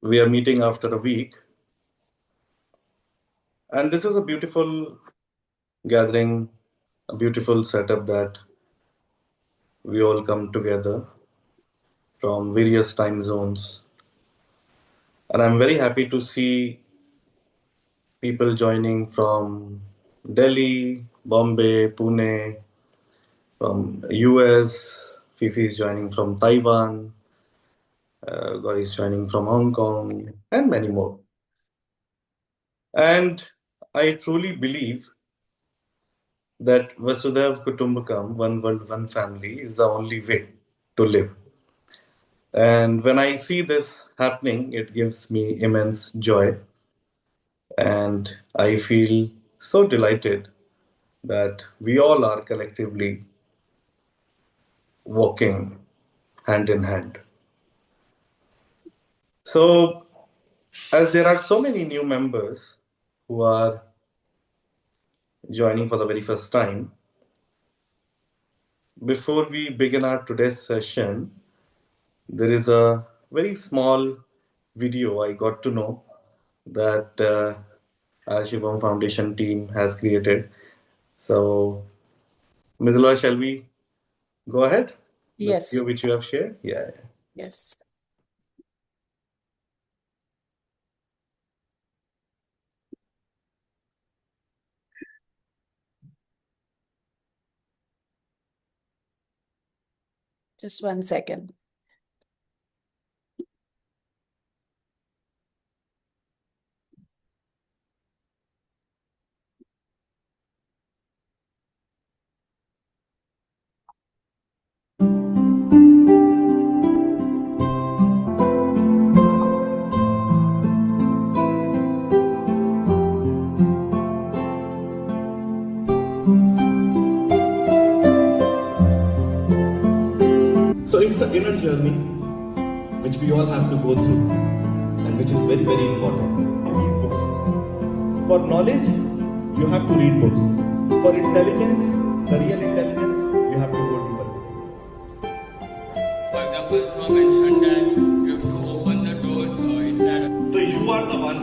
we are meeting after a week. And this is a beautiful gathering, a beautiful setup that we all come together from various time zones. And I'm very happy to see people joining from Delhi, Bombay, Pune, from US. Fifi is joining from Taiwan. Gauri is joining from Hong Kong, and many more. And I truly believe that Vasudhaiv Kutumbakam, one world, one family, is the only way to live. And when I see this happening, it gives me immense joy. And I feel so delighted that we all are collectively walking hand in hand. So, as there are so many new members who are joining for the very first time, before we begin our today's session, there is a very small video I got to know that our Shivam Foundation team has created. So, Mridula, shall we go ahead? The Yes. video which you have shared? Yeah. Yes. Just 1 second. So it's an inner journey which we all have to go through and which is very, very important. These books. For knowledge, you have to read books. For intelligence, the real intelligence, you have to go deeper. For example, some mentioned that you have to open the doors inside. So you are the one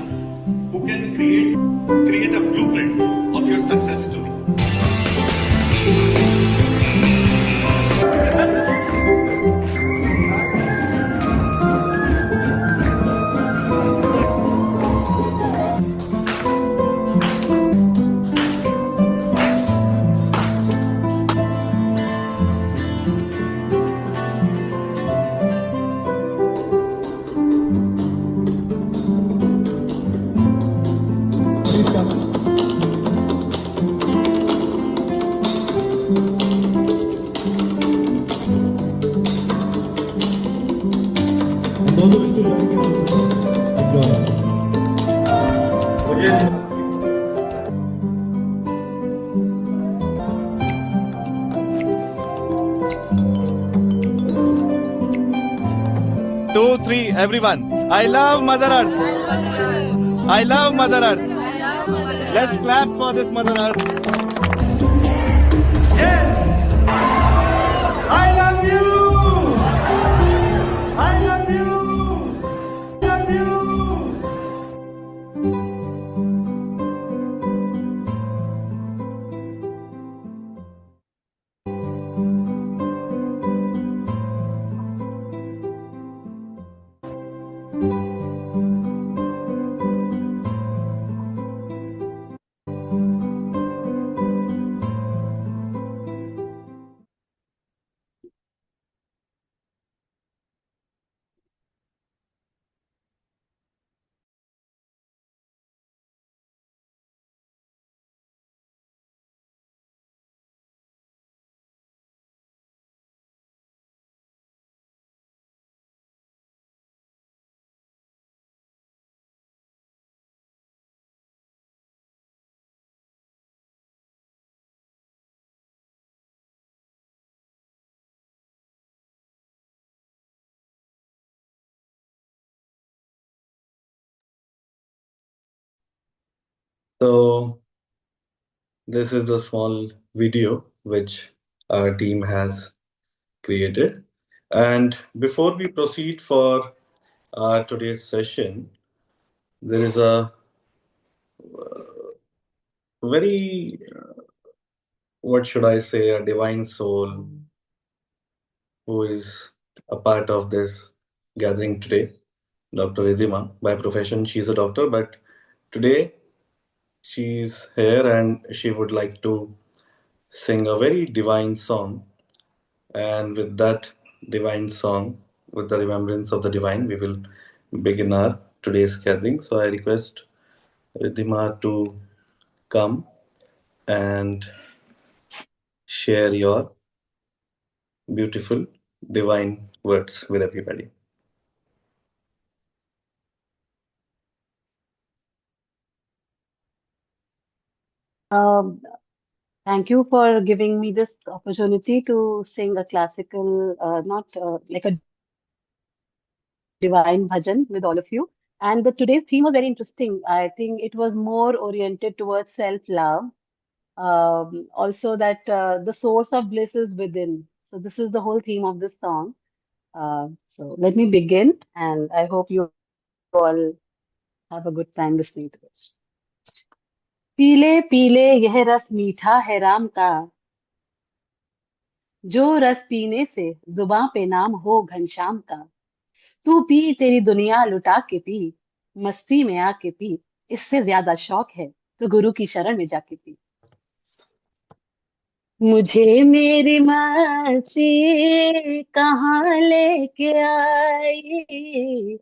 who can create a blueprint of your success story. Those who wish to join can also join. Two, three, everyone. I love Mother Earth. I love Mother Earth. Let's clap for this Mother Earth. Yes! I love you! I love you! Love you! So, this is the small video which our team has created. And before we proceed for our today's session, there is a very, what should I say, a divine soul who is a part of this gathering today, Dr. Ridhima. By profession, she is a doctor, but today she's here and she would like to sing a very divine song. And with that divine song, with the remembrance of the divine, we will begin our today's gathering. So I request Ridhima to come and share your beautiful divine words with everybody. Um, Thank you for giving me this opportunity to sing a classical, not like a divine bhajan with all of you. And today's theme was very interesting. I think it was more oriented towards self-love. Also, that the source of bliss is within. So this is the whole theme of this song. So let me begin, and I hope you all have a good time listening to this. पीले पीले यह रस मीठा है राम का जो रस पीने से जुबां पे नाम हो घनश्याम का तू पी तेरी दुनिया लुटा के पी मस्ती में आके पी इससे ज्यादा शौक है तो गुरु की शरण में जाके पी मुझे मेरी मस्ती कहाँ लेके आई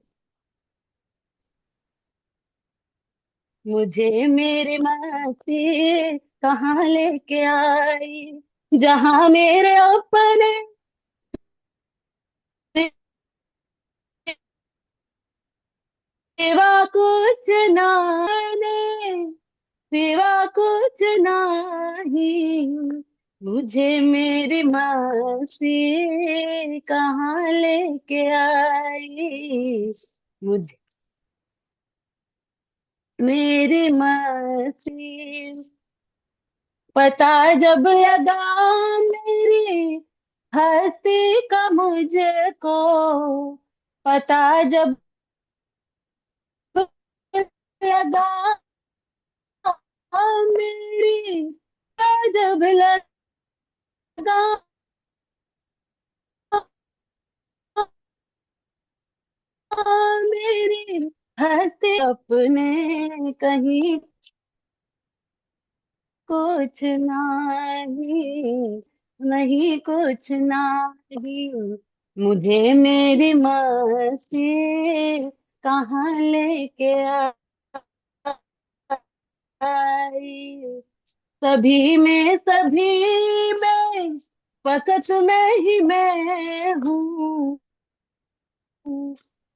मुझे मेरी मस्ती कहाँ लेके आई जहाँ मेरे अपने सिवा कुछ नाने सिवा कुछ नहीं मुझे मेरी मस्ती कहाँ लेके आई मुझे मेरी मस्ती पता जब लगा मेरी हस्ती का मुझको पता जब लगा मेरी जब लगा मेरी हंसते अपने कहीं कुछ नहीं नहीं कुछ नहीं मुझे मेरी मस्ती कहाँ लेके आई सभी में फकत मैं ही मैं हूँ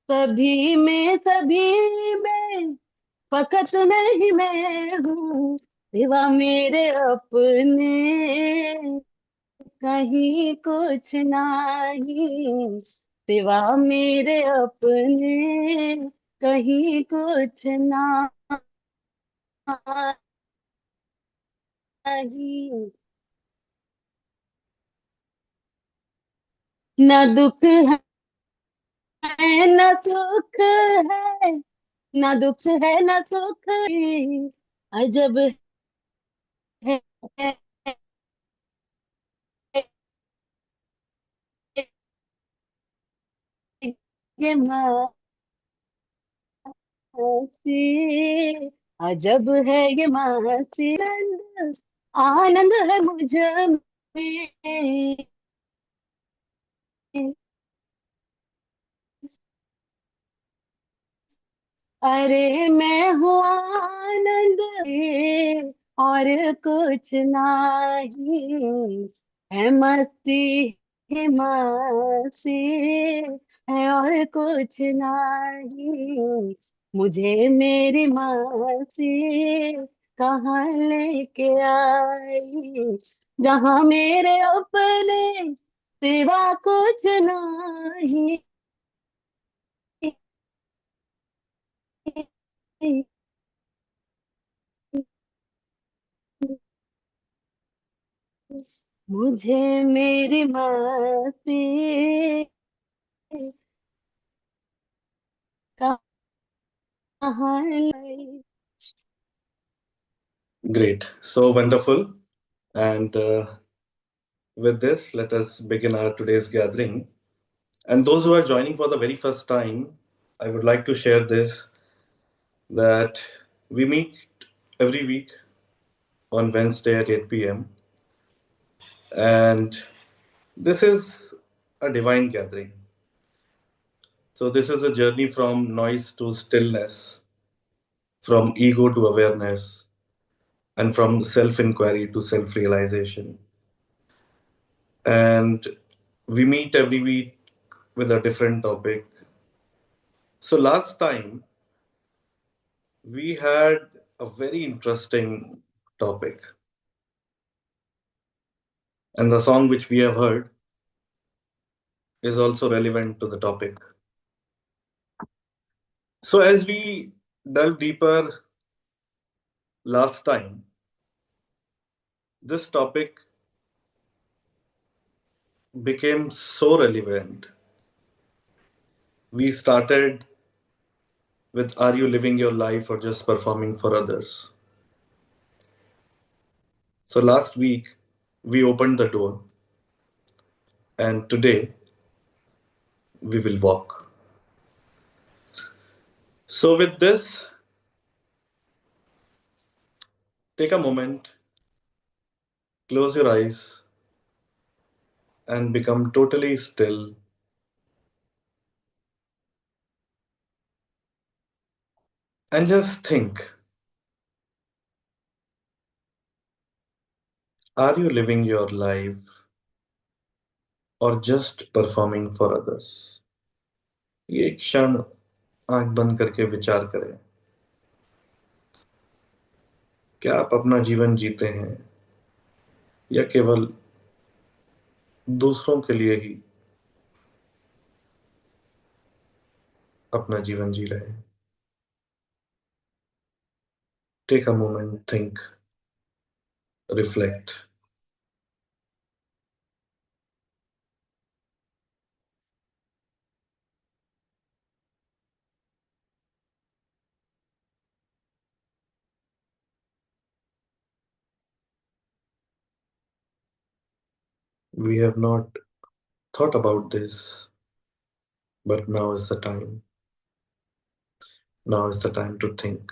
सभी में फकत मैं ही मैं हूँ सिवा मेरे अपने कहीं कुछ नहीं सिवा मेरे अपने कहीं कुछ नहीं न दुख है न सुख है न दुख है न सुख है अजब है ये मस्ती अजब है ये मस्ती आनंद आनंद है मुझ में अरे मैं हूँ आनंद में और कुछ नहीं है मस्ती है मस्ती है और कुछ नहीं मुझे मेरी मस्ती कहाँ लेके आई जहाँ मेरे अपने सिवा कुछ नहीं मुझे मेरी मस्ती Great. So wonderful. And with this, let us begin our today's gathering. And those who are joining for the very first time, I would like to share this that we meet every week on Wednesday at 8 p.m. And this is a divine gathering. So, this is a journey from noise to stillness, from ego to awareness, and from self inquiry to self realization. And we meet every week with a different topic. So, last time we had a very interesting topic, and the song which we have heard is also relevant to the topic. So, as we delve deeper last time, this topic became so relevant. We started with, are you living your life or just performing for others? So, last week we opened the door, and today we will walk. So, with this, take a moment, close your eyes, and become totally still. And just think, are you living your life or just performing for others? ये एक क्षण आंख बंद करके विचार करें, क्या आप अपना जीवन जीते हैं या केवल दूसरों के लिए ही अपना जीवन जी रहे हैं? Take a moment, think, reflect. We have not thought about this, but now is the time. Now is the time to think.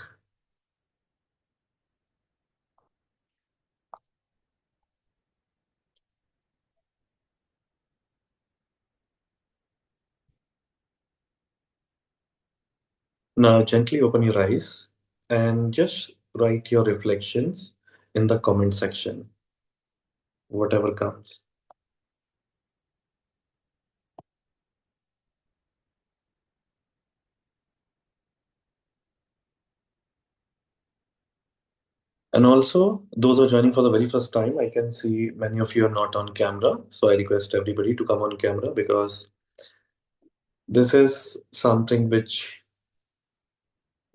Now gently open your eyes and just write your reflections in the comment section, whatever comes. And also, those who are joining for the very first time, I can see many of you are not on camera. So I request everybody to come on camera because this is something which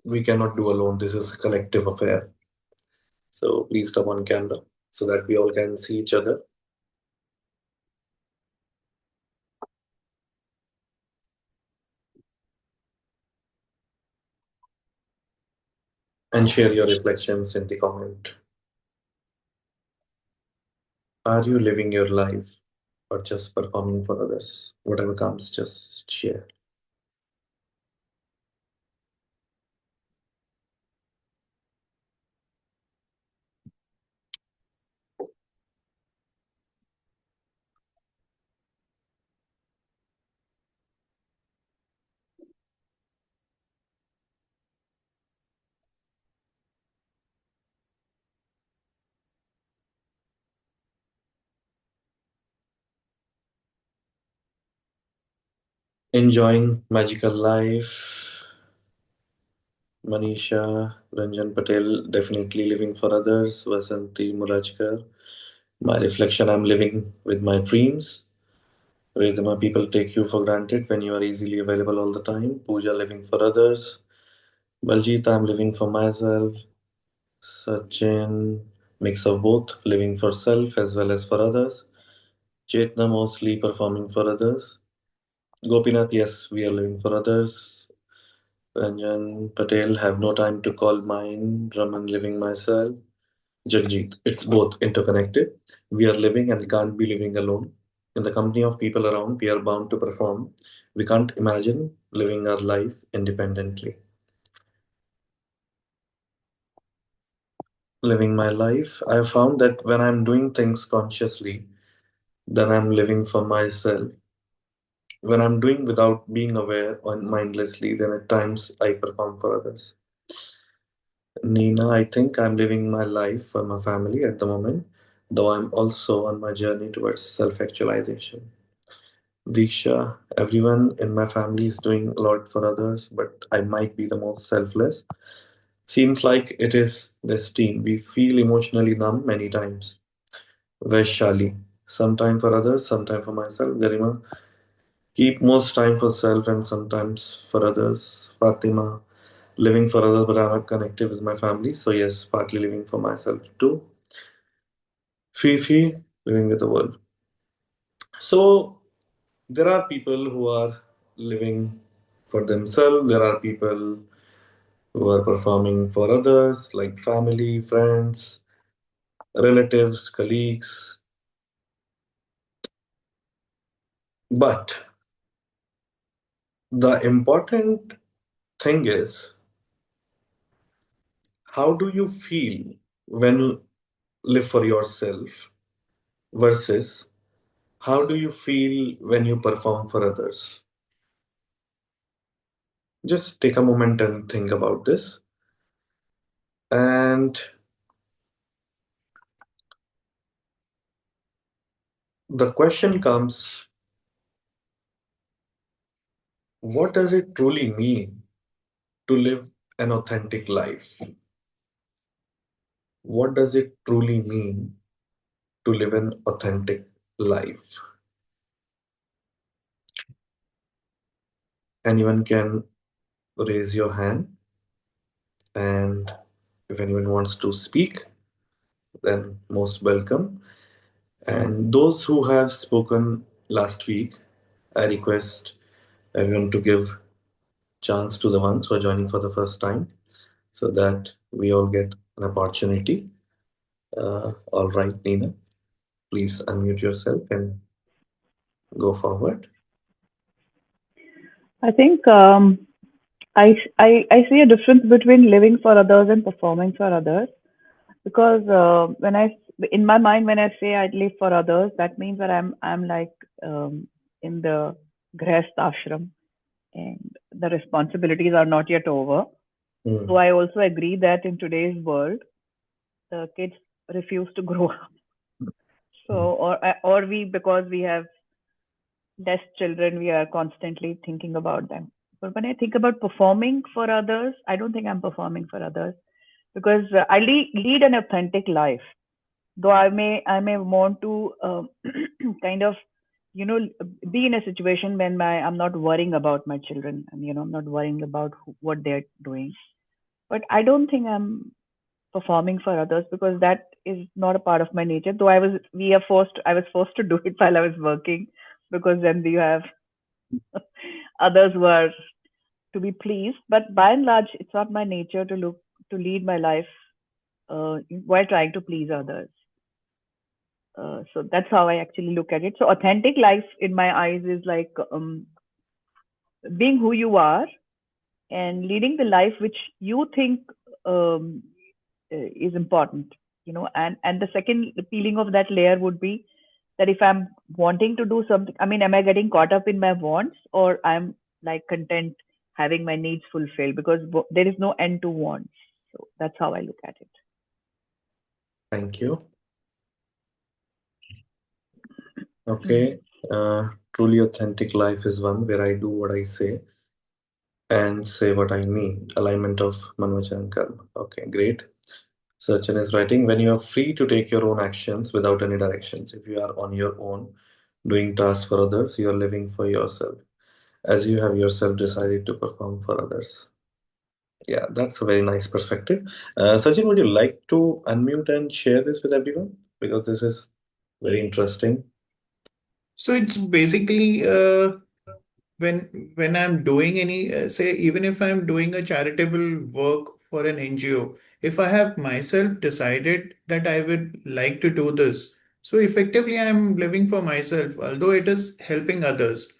we cannot do alone. This is a collective affair. So please come on camera so that we all can see each other. And share your reflections in the comment. Are you living your life or just performing for others? Whatever comes, just share. Enjoying magical life. Manisha, Ranjan Patel, definitely living for others. Vasanti Murajkar, my reflection, I'm living with my dreams. Redama, people take you for granted when you are easily available all the time. Pooja, living for others. Baljit, I'm living for myself. Sachin, mix of both, living for self as well as for others. Chetna, mostly performing for others. Gopinath, yes, we are living for others. Ranjan Patel, have no time to call mine. Raman, living myself. Jagjit, it's both interconnected. We are living and can't be living alone. In the company of people around, we are bound to perform. We can't imagine living our life independently. Living my life, I have found that when I'm doing things consciously, then I'm living for myself. When I'm doing without being aware or mindlessly, then at times I perform for others. Nina, I think I'm living my life for my family at the moment, though I'm also on my journey towards self actualization. Diksha, everyone in my family is doing a lot for others, but I might be the most selfless. Seems like it is destiny. We feel emotionally numb many times. Vaishali, some time for others, some time for myself. Garima, keep most time for self and sometimes for others. Fatima, living for others, but I'm not connected with my family. So, yes, partly living for myself too. Fifi, living with the world. So, there are people who are living for themselves, there are people who are performing for others, like family, friends, relatives, colleagues. But the important thing is, how do you feel when you live for yourself versus how do you feel when you perform for others? Just take a moment and think about this. And the question comes, what does it truly mean to live an authentic life? What does it truly mean to live an authentic life? Anyone can raise your hand, and if anyone wants to speak, then most welcome. And those who have spoken last week, I request everyone to give chance to the ones who are joining for the first time so that we all get an opportunity. All right, Nina, please unmute yourself and go forward. I think I see a difference between living for others and performing for others because in my mind when I say I live for others, that means that I'm like in the grihast ashram and the responsibilities are not yet over. So Hmm. I also agree that in today's world, the kids refuse to grow up. So or we because we have less children, we are constantly thinking about them. But when I think about performing for others, I don't think I'm performing for others because I lead an authentic life. Though I may want to kind of you know be in a situation when I'm not worrying about my children and I'm not worrying about what they're doing. But I don't think I'm performing for others because that is not a part of my nature. Though I was forced to do it while I was working because then you have others were to be pleased. But by and large, it's not my nature to lead my life while trying to please others. So that's how I actually look at it. So authentic life in my eyes is like being who you are and leading the life which you think um, is important. And the second peeling of that layer would be that if I'm wanting to do something, I mean, am I getting caught up in my wants or I'm like content having my needs fulfilled because there is no end to wants. So that's how I look at it. Thank you. Mm. Okay. Truly authentic life is one where I do what I say and say what I mean. Alignment of Manvachan Karma. Okay, great. Sachin is writing, when you are free to take your own actions without any directions, if you are on your own doing tasks for others, you are living for yourself, as you have yourself decided to perform for others. Yeah, that's a very nice perspective. Sachin, would you like to unmute and share this with everyone? Because this is very interesting. So it's basically when I'm doing any say even if I'm doing a charitable work for an NGO, if I have myself decided that I would like to do this, so effectively I'm living for myself, although it is helping others.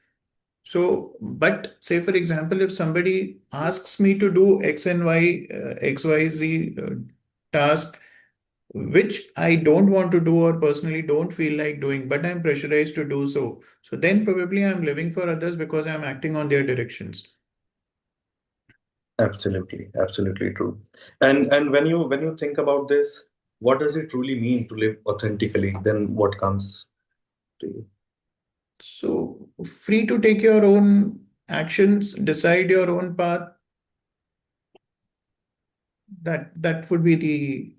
So, but say for example, if somebody asks me to do X and Y, XYZ task, which I don't want to do or personally don't feel like doing, but I'm pressurized to do so. So then probably I'm living for others because I'm acting on their directions. Absolutely, absolutely true. And when you think about this, what does it truly mean to live authentically? Then what comes to you? So free to take your own actions, decide your own path. That would be the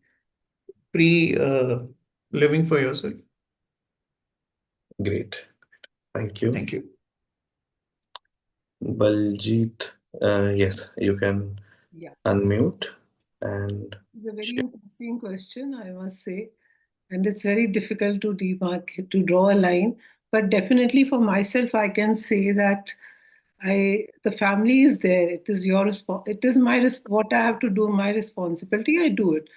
free living for yourself. Great. Thank you. Thank you. Baljit, yes, you can Yeah, unmute and it's a very share. interesting question, I must say. And it's very difficult to to draw a line. But definitely for myself, I can say that the family is there. It is it is what I have to do, my responsibility. I do it.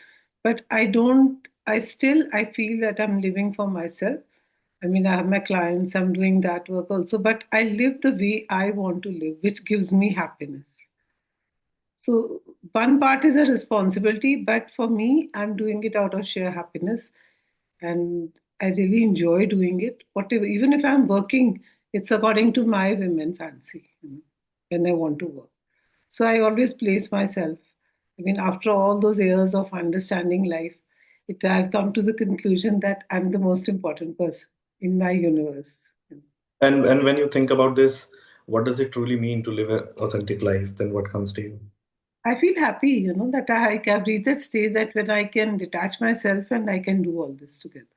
But I don't, I feel that I'm living for myself. I mean, I have my clients, I'm doing that work also, but I live the way I want to live, which gives me happiness. So one part is a responsibility, but for me, I'm doing it out of sheer happiness, and I really enjoy doing it. Whatever, even if I'm working, it's according to my whim and fancy, when I want to work. So I always place myself. I mean, after all those years of understanding life, I've come to the conclusion that I'm the most important person in my universe. And when you think about this, what does it truly mean to live an authentic life? Then what comes to you? I feel happy, that I can reach that stage that when I can detach myself and I can do all this together.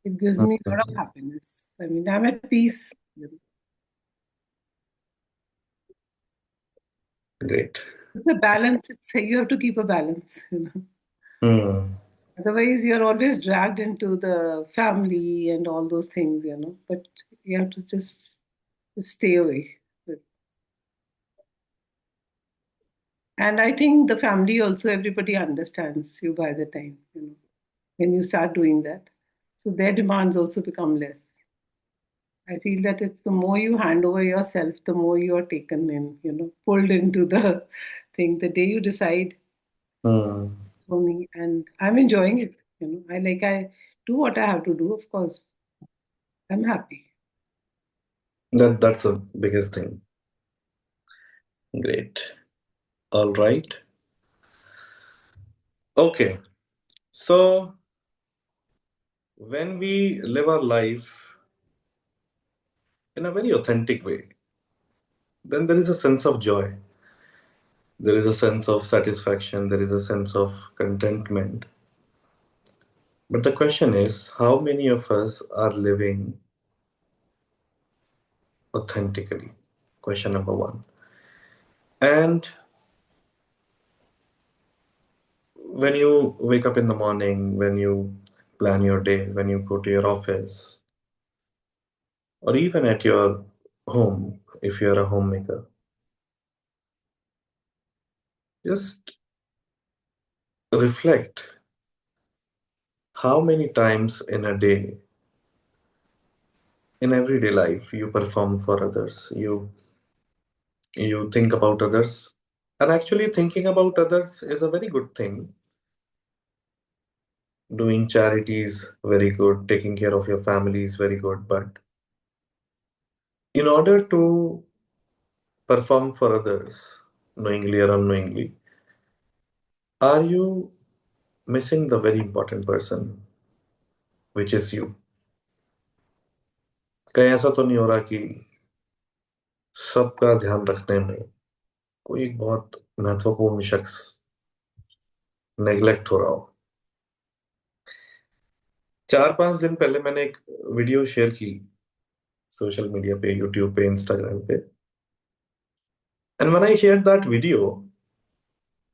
It gives me a lot of Mhm. happiness. I mean, I'm at peace. Great. It's a balance. You have to keep a balance. Hmm. Otherwise, you're always dragged into the family and all those things. But you have to just stay away. And I think the family also, everybody understands you by the time, when you start doing that. So their demands also become less. I feel that it's the more you hand over yourself, the more you are taken in, pulled into the thing. The day you decide Hmm. it's for me, and I'm enjoying it. I do what I have to do, of course. I'm happy. That's the biggest thing. Great. All right. Okay. So when we live our life in a very authentic way, then there is a sense of joy. There is a sense of satisfaction. There is a sense of contentment. But the question is, how many of us are living authentically? Question number one. And when you wake up in the morning, when you plan your day, when you go to your office, or even at your home, if you're a homemaker, just reflect how many times in a day, in everyday life, you perform for others. You think about others. And actually, thinking about others is a very good thing. Doing charity is very good, taking care of your family is very good. But in order to perform for others, knowingly or unknowingly, are you missing the very important person, which is you? कहीं ऐसा तो नहीं हो रहा कि सबका ध्यान रखने में कोई एक बहुत महत्वपूर्ण शख्स नेग्लेक्ट हो रहा हो? 4-5 दिन पहले मैंने एक वीडियो शेयर की सोशल मीडिया पे, यूट्यूब पे, इंस्टाग्राम पे. And when I shared that video,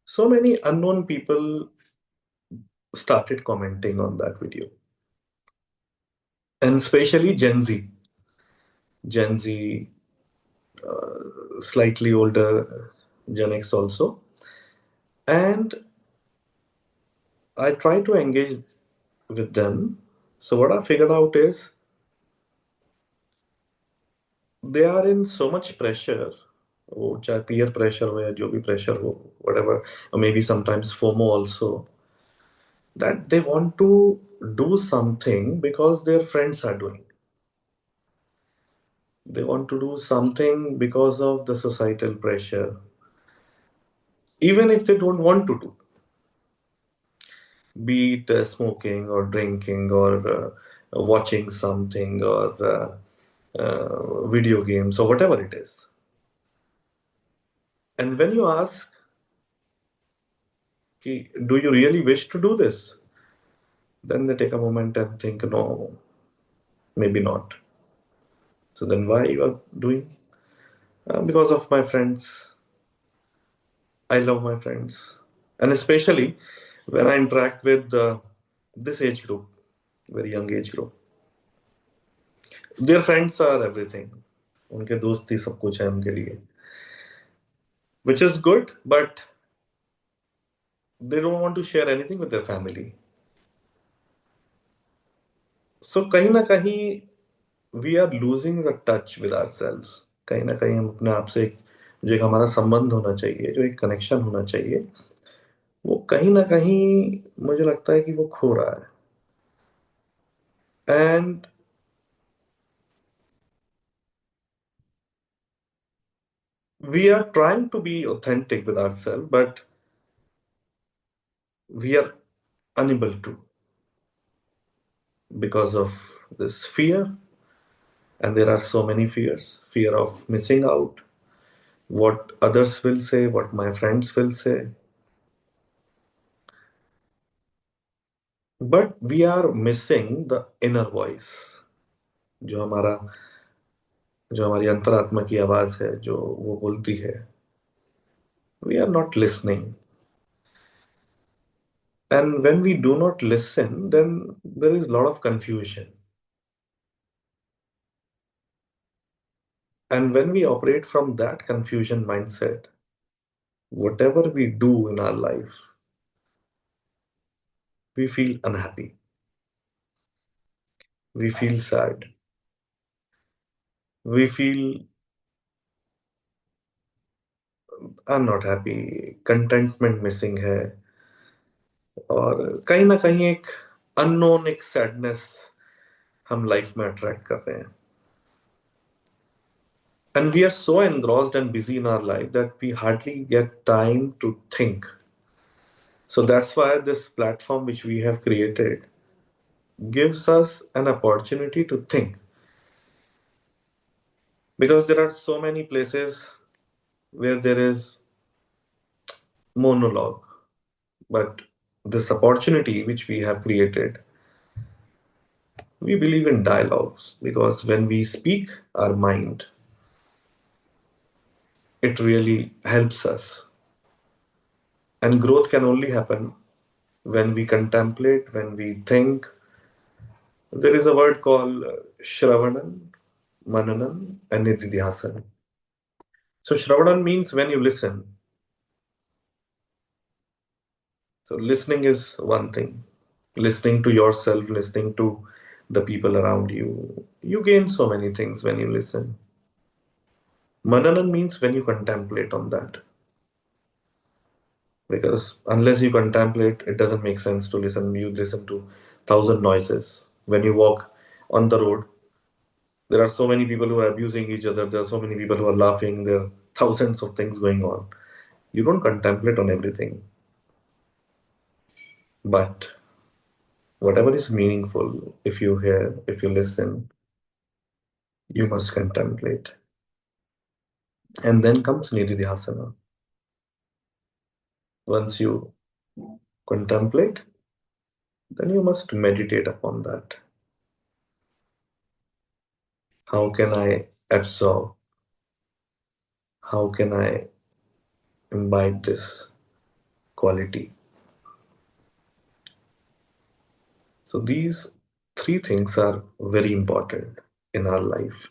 so many unknown people started commenting on that video. And especially Gen Z. Gen Z slightly older Gen X also. And I try to engage with them. So what I figured out is they are in so much pressure, वो चाहे peer pressure हो या जो भी pressure हो, whatever, or maybe sometimes FOMO also, that they want to do something because their friends are doing. They want to do something because of the societal pressure, even if they don't want to do, be it smoking or drinking or watching something or video games or whatever it is. And when you ask, do you really wish to do this? Then they take a moment and think, no, maybe not. So then why you are doing? Because of my friends. I love my friends. And especially when I interact with this age group, very young age group. Their friends are everything. उनके दोस्त ही सब कुछ है उनके लिए. Which is good, but they don't want to share anything with their family. So कहीं ना कहीं we are losing the touch with ourselves. कहीं ना कहीं हम अपने आप से जो एक हमारा संबंध होना चाहिए, जो एक कनेक्शन होना चाहिए, वो कहीं ना कहीं मुझे लगता है कि वो खो रहा है. And we are trying to be authentic with ourselves, but we are unable to because of this fear. And there are so many fears: fear of missing out, what others will say, what my friends will say. But we are missing the inner voice, जो हमारा जो हमारी अंतरात्मा की आवाज है, जो वो बोलती है. We are not listening. And when we do not listen, then there is a lot of confusion. And when we operate from that confusion mindset, whatever we do in our life, we feel unhappy, we feel sad, we feel I'm not happy, contentment missing है, और कहीं ना कहीं एक unknown एक sadness हम life में attract कर रहे हैं. And we are so engrossed and busy in our life that we hardly get time to think. So that's why this platform which we have created gives us an opportunity to think. Because there are so many places where there is monologue. But this opportunity which we have created, we believe in dialogues because when we speak our mind, it really helps us. And growth can only happen when we contemplate, when we think. There is a word called Shravanam, Mananam, and Nididhyasana. So Shravanam means when you listen. So listening is one thing. Listening to yourself, listening to the people around you. You gain so many things when you listen. Mananan means when you contemplate on that. Because unless you contemplate, it doesn't make sense to listen. You listen to thousand noises. When you walk on the road, there are so many people who are abusing each other. There are so many people who are laughing. There are thousands of things going on. You don't contemplate on everything. But whatever is meaningful, if you hear, if you listen, you must contemplate. And then comes Nididhyasana. Once you contemplate, then you must meditate upon that. How can I absorb? How can I imbibe this quality? So these three things are very important in our life.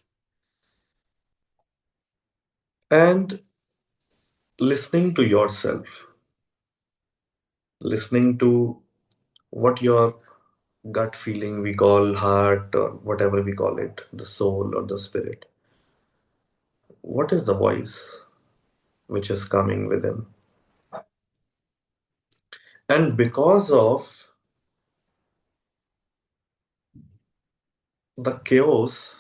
and listening to yourself, listening to what your gut feeling we call heart or whatever we call it, the soul or the spirit. What is the voice which is coming within? And because of the chaos,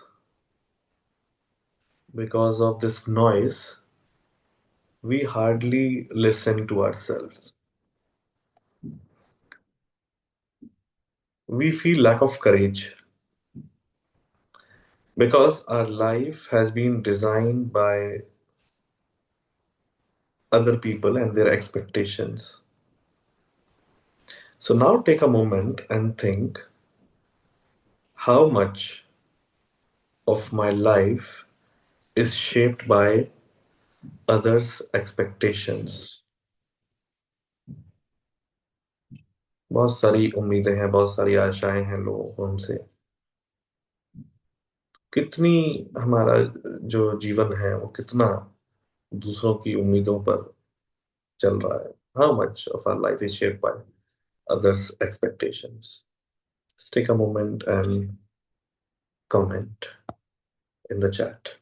because of this noise, we hardly listen to ourselves. We feel lack of courage because our life has been designed by other people and their expectations. So now take a moment and think how much of my life is shaped by others' expectations. बहुत सारी उम्मीदें हैं, बहुत सारी आशाएं हैं लोगों को हमसे। कितनी हमारा जो जीवन है वो कितना दूसरों की उम्मीदों पर चल रहा है? How much of our life is shaped by others' expectations? Let's take a moment and comment in the chat.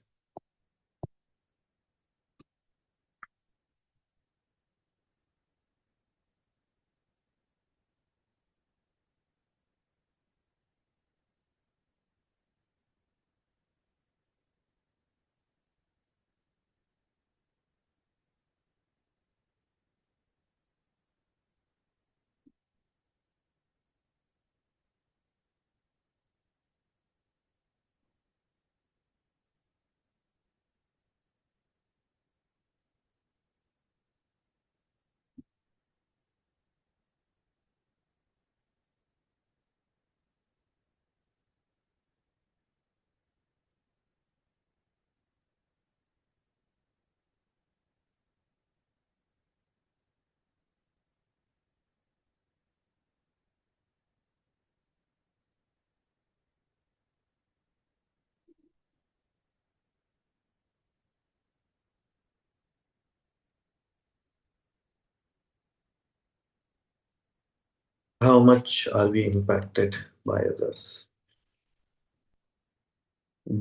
How much are we impacted by others?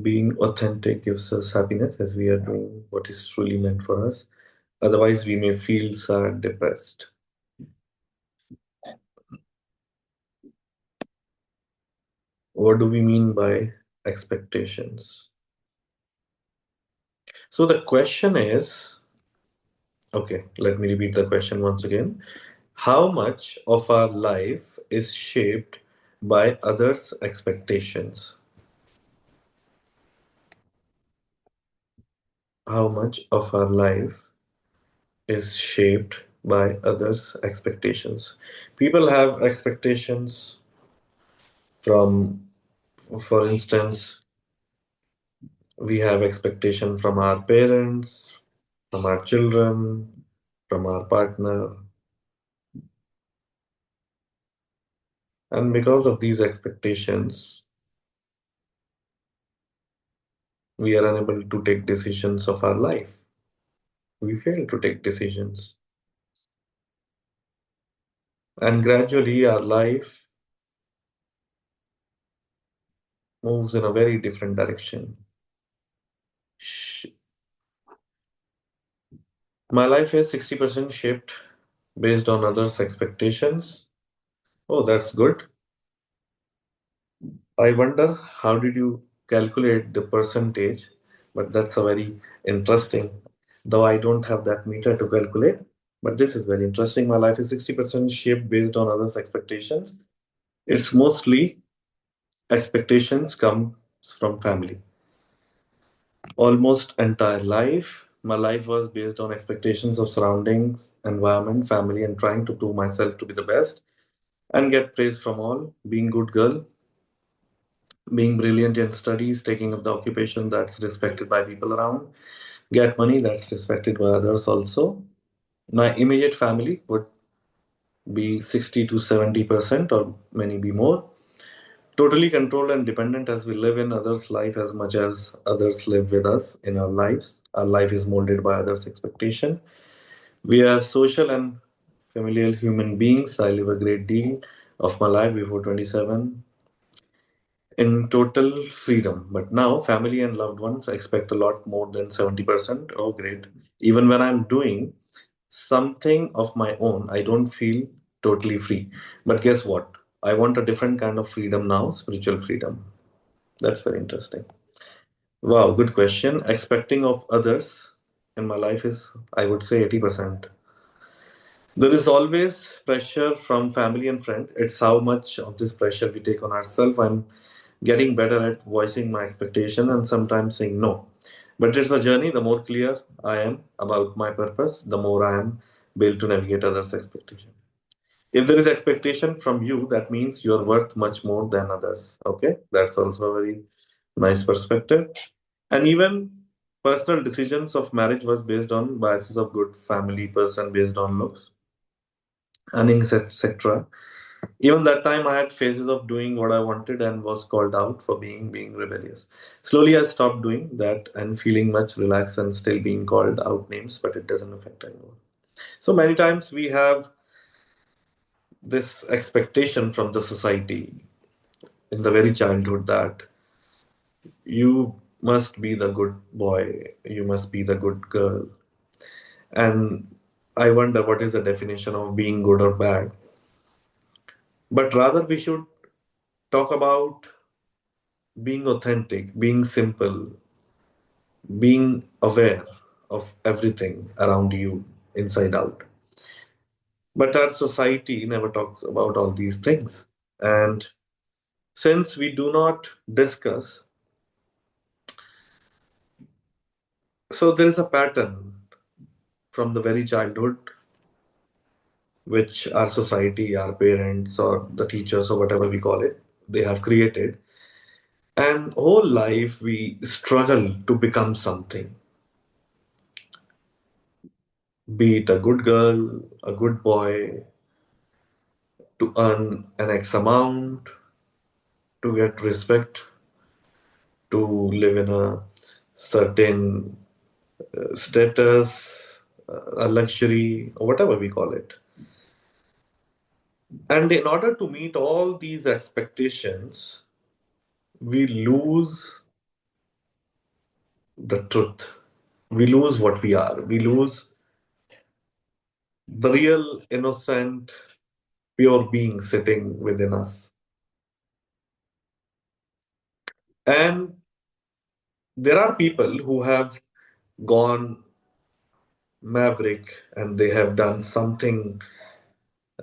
Being authentic gives us happiness as we are doing what is truly meant for us. Otherwise, we may feel sad, depressed. What do we mean by expectations? So the question is, okay, let me repeat the question once again. How much of our life is shaped by others' expectations? How much of our life is shaped by others' expectations? People have expectations from, for instance, we have expectation from our parents, from our children, from our partner. And because of these expectations, we are unable to take decisions of our life. We fail to take decisions. And gradually, our life moves in a very different direction. My life is 60% shaped based on others' expectations. Oh, that's good. I wonder how did you calculate the percentage? But that's a very interesting, though I don't have that meter to calculate. But this is very interesting. My life is 60% shaped based on others' expectations. It's mostly expectations come from family. Almost entire life, my life was based on expectations of surroundings, environment, family, and trying to prove myself to be the best and get praise from all, being good girl, being brilliant in studies, taking up the occupation that's respected by people around, get money that's respected by others also. My immediate family would be 60 to 70%, or many be more. Totally controlled and dependent as we live in others' life as much as others live with us in our lives. Our life is molded by others' expectation. We are social and familial human beings. I live a great deal of my life before 27 in total freedom. But now, family and loved ones expect a lot more than 70%. Oh, great. Even when I'm doing something of my own, I don't feel totally free. But guess what? I want a different kind of freedom now, spiritual freedom. That's very interesting. Wow, good question. Expecting of others in my life is, I would say, 80%. There is always pressure from family and friends. It's how much of this pressure we take on ourselves. I'm getting better at voicing my expectation and sometimes saying no. But it's a journey. The more clear I am about my purpose, the more I am able to navigate others' expectation. If there is expectation from you, that means you're worth much more than others. Okay, that's also a very nice perspective. And even personal decisions of marriage was based on biases of good family person based on looks, earnings, etc. Even that time, I had phases of doing what I wanted and was called out for being rebellious. Slowly, I stopped doing that and feeling much relaxed and still being called out names, but it doesn't affect anyone. So many times we have this expectation from the society in the very childhood that you must be the good boy, you must be the good girl. And I wonder what is the definition of being good or bad. But rather, we should talk about being authentic, being simple, being aware of everything around you, inside out. But our society never talks about all these things. And since we do not discuss, so there is a pattern from the very childhood which our society, our parents, or the teachers, or whatever we call it, they have created. And whole life we struggle to become something, be it a good girl, a good boy, to earn an X amount, to get respect, to live in a certain status, a luxury, or whatever we call it. And in order to meet all these expectations, we lose the truth. We lose what we are. We lose the real, innocent, pure being sitting within us. And there are people who have gone maverick and they have done something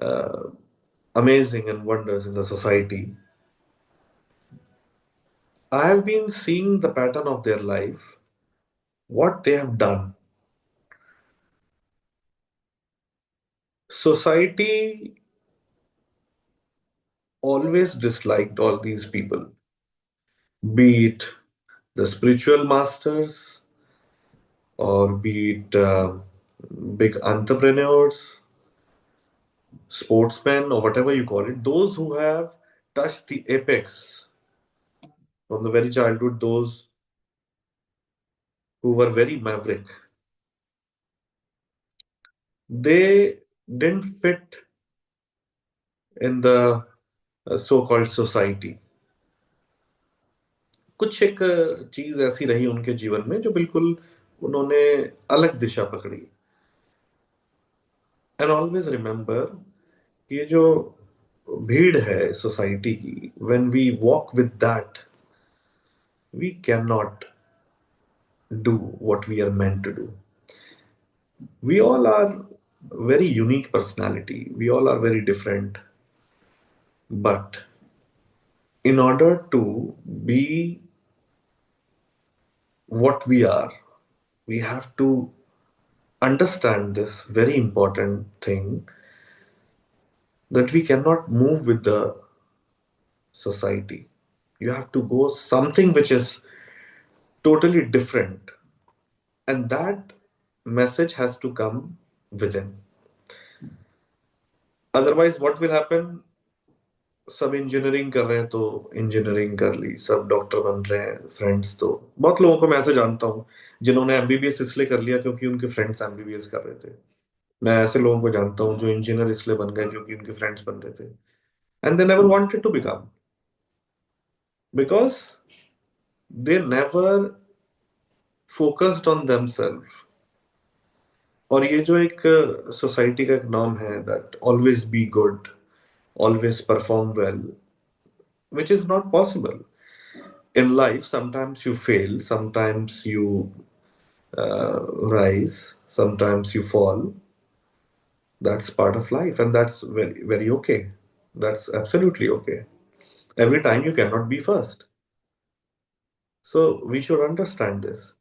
uh, amazing and wonders in the society. I have been seeing the pattern of their life, what they have done. Society always disliked all these people, be it the spiritual masters or be it big entrepreneurs, sportsmen, or whatever you call it, those who have touched the apex from the very childhood, those who were very maverick, they didn't fit in the so-called society. कुछ एक चीज ऐसी रही उनके जीवन में जो बिल्कुल उन्होंने अलग दिशा पकड़ी. एंड ऑलवेज रिमेम्बर ये जो भीड़ है सोसाइटी की, when we walk with that we can not do what we are meant to do. We all are very unique personality. We all are very different. But in order to be what we are, we have to understand this very important thing that we cannot move with the society. You have to go something which is totally different. And that message has to come within. Otherwise, what will happen? सब engineering कर रहे हैं तो engineering कर ली, सब doctor बन रहे हैं फ्रेंड्स, तो बहुत लोगों को मैं ऐसे जानता हूँ जिन्होंने एमबीबीएस इसलिए कर लिया क्योंकि उनके फ्रेंड्स एमबीबीएस कर रहे थे। मैं ऐसे लोगों को जानता हूँ जो इंजीनियर इसलिए बन गए क्योंकि उनके फ्रेंड्स बन रहे थे, and they never wanted to become, because they never focused on themselves. और ये जो एक सोसाइटी का एक नॉर्म है that always be good, always perform well, which is not possible. In life, sometimes you fail, sometimes you rise, sometimes you fall. That's part of life, and that's very, very okay. That's absolutely okay. Every time you cannot be first. So we should understand this.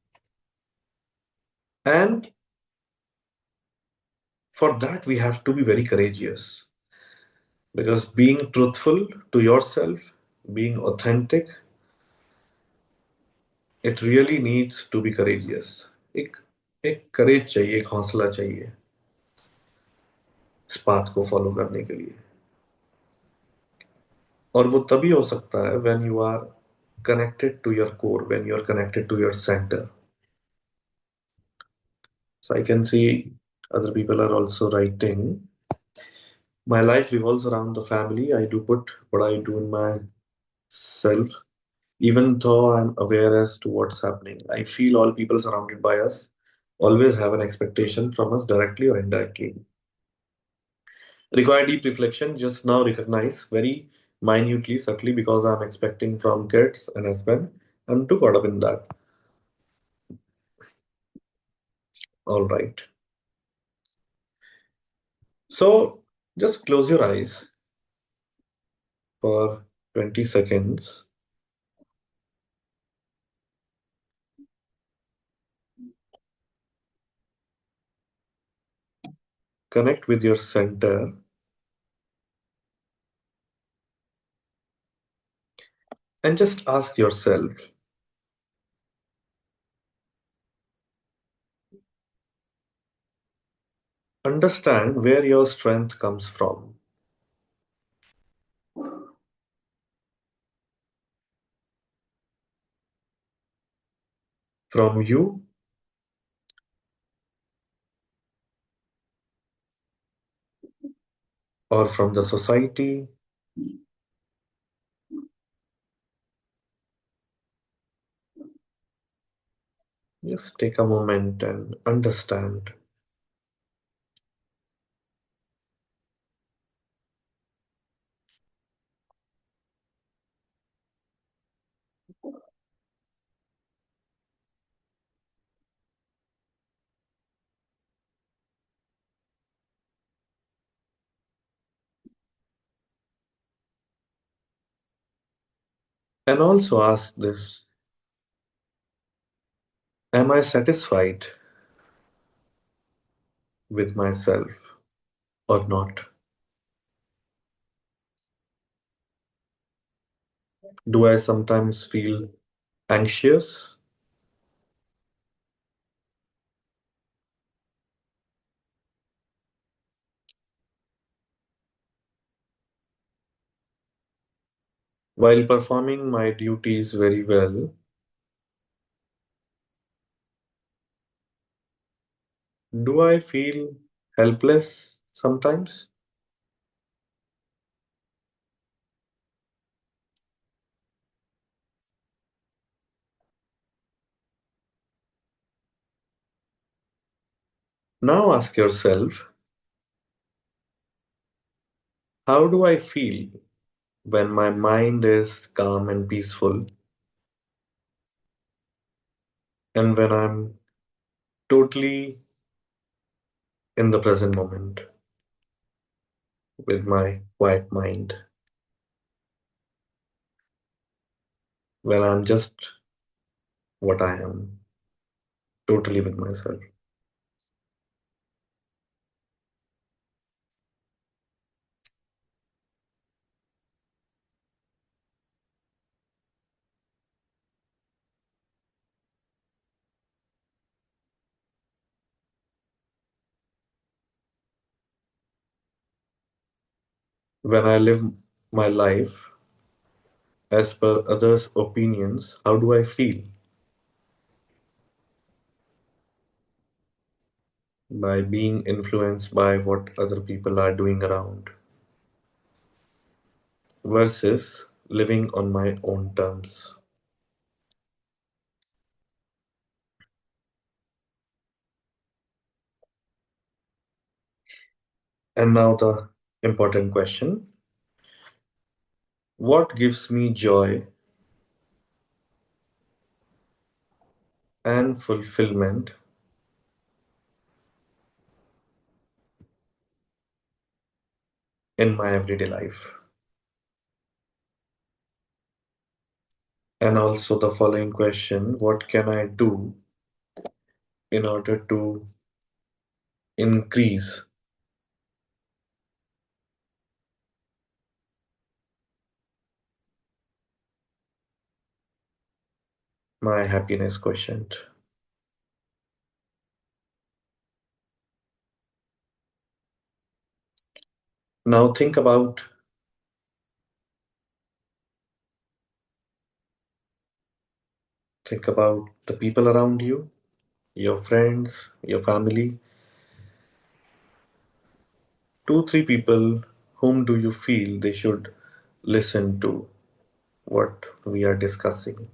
And for that, we have to be very courageous because being truthful to yourself, being authentic, it really needs to be courageous. एक एक करेज चाहिए, एक हौसला चाहिए इस बात को follow करने के लिए। और वो तभी हो सकता है when you are connected to your core, when you are connected to your center. So I can see other people are also writing. My life revolves around the family. I do put what I do in myself, even though I'm aware as to what's happening. I feel all people surrounded by us always have an expectation from us directly or indirectly. Require deep reflection. Just now recognize very minutely, subtly, because I'm expecting from kids and husband. I'm too caught up in that. All right. So just close your eyes for 20 seconds. Connect with your center and just ask yourself, understand where your strength comes from. From you or from the society. Just take a moment and understand. And also ask this, am I satisfied with myself or not? Do I sometimes feel anxious? While performing my duties very well, do I feel helpless sometimes? Now ask yourself, how do I feel when my mind is calm and peaceful and when I'm totally in the present moment with my quiet mind, when I'm just what I am, totally with myself. When I live my life as per others' opinions, how do I feel? By being influenced by what other people are doing around versus living on my own terms. And now the important question: what gives me joy and fulfillment in my everyday life? And also the following question: what can I do in order to increase my happiness quotient? Now think about the people around you, your friends, your family. Two, three people whom do you feel they should listen to what we are discussing?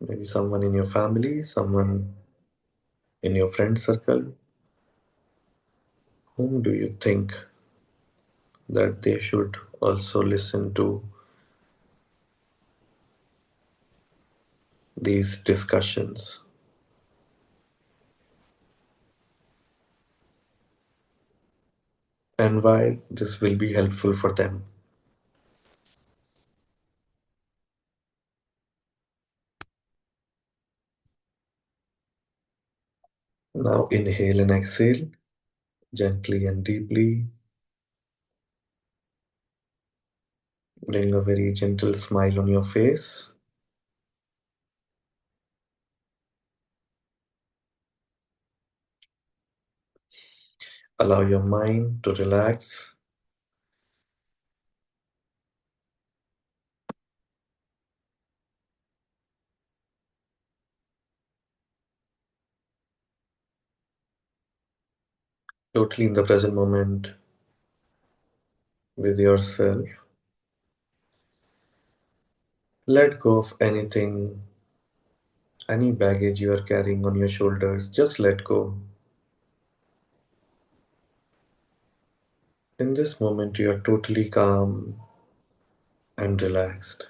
Maybe someone in your family, someone in your friend circle. Whom do you think that they should also listen to these discussions? And why this will be helpful for them? Now inhale and exhale gently and deeply. Bring a very gentle smile on your face. Allow your mind to relax. Totally in the present moment with yourself. Let go of anything, any baggage you are carrying on your shoulders. Just let go. In this moment, you are totally calm and relaxed.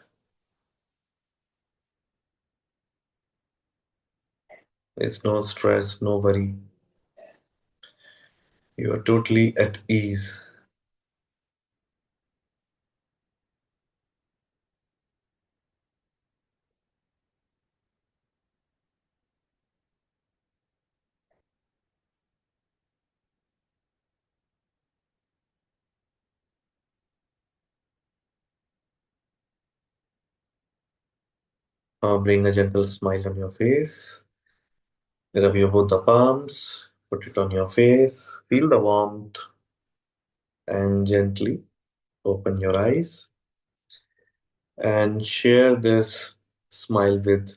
There's no stress, no worry. You are totally at ease. Now bring a gentle smile on your face. Rub your both the palms. Put it on your face. Feel the warmth and gently open your eyes and share this smile with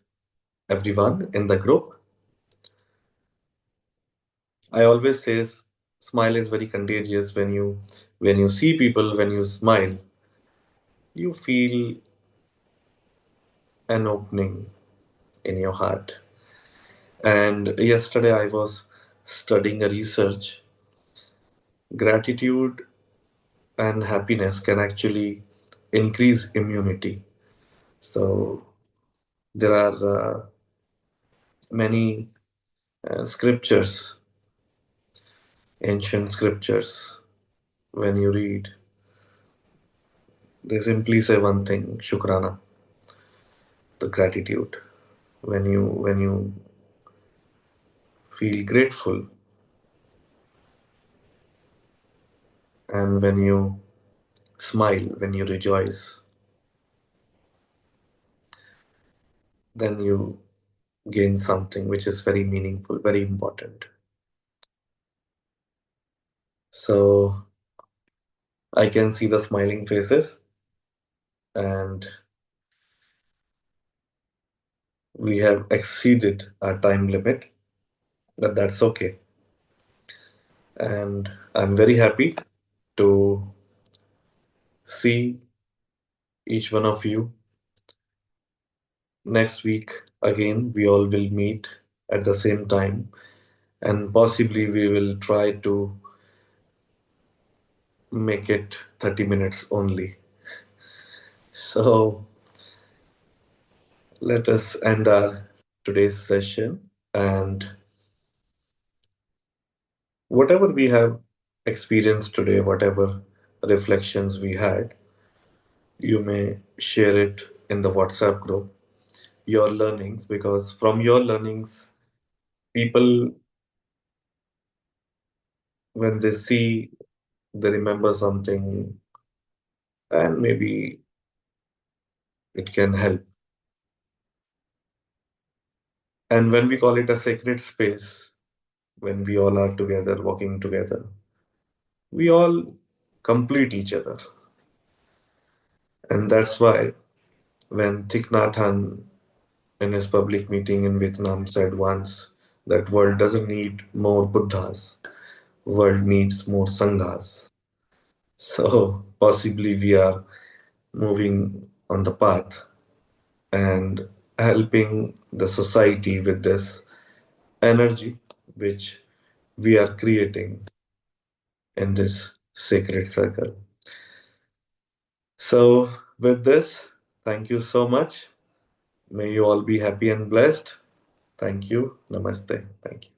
everyone in the group. I always say smile is very contagious. When you see people, when you smile, you feel an opening in your heart. And yesterday I was studying a research. Gratitude and happiness can actually increase immunity. So there are many scriptures, ancient scriptures. When you read, they simply say one thing: Shukrana, the gratitude. When you feel grateful and when you smile, when you rejoice, then you gain something which is very meaningful, very important. So I can see the smiling faces, and we have exceeded our time limit, but that's okay. And I'm very happy to see each one of you. Next week, again, we all will meet at the same time, and possibly we will try to make it 30 minutes only. So let us end our today's session, and whatever we have experienced today, whatever reflections we had, you may share it in the WhatsApp group, your learnings, because from your learnings, people, when they see, they remember something, and maybe it can help. And when we call it a sacred space, when we all are together, walking together, we all complete each other. And that's why when Thich Nhat Hanh in his public meeting in Vietnam said once that world doesn't need more Buddhas, world needs more Sanghas. So possibly we are moving on the path and helping the society with this energy which we are creating in this sacred circle. So, with this, thank you so much. May you all be happy and blessed. Thank you. Namaste. Thank you.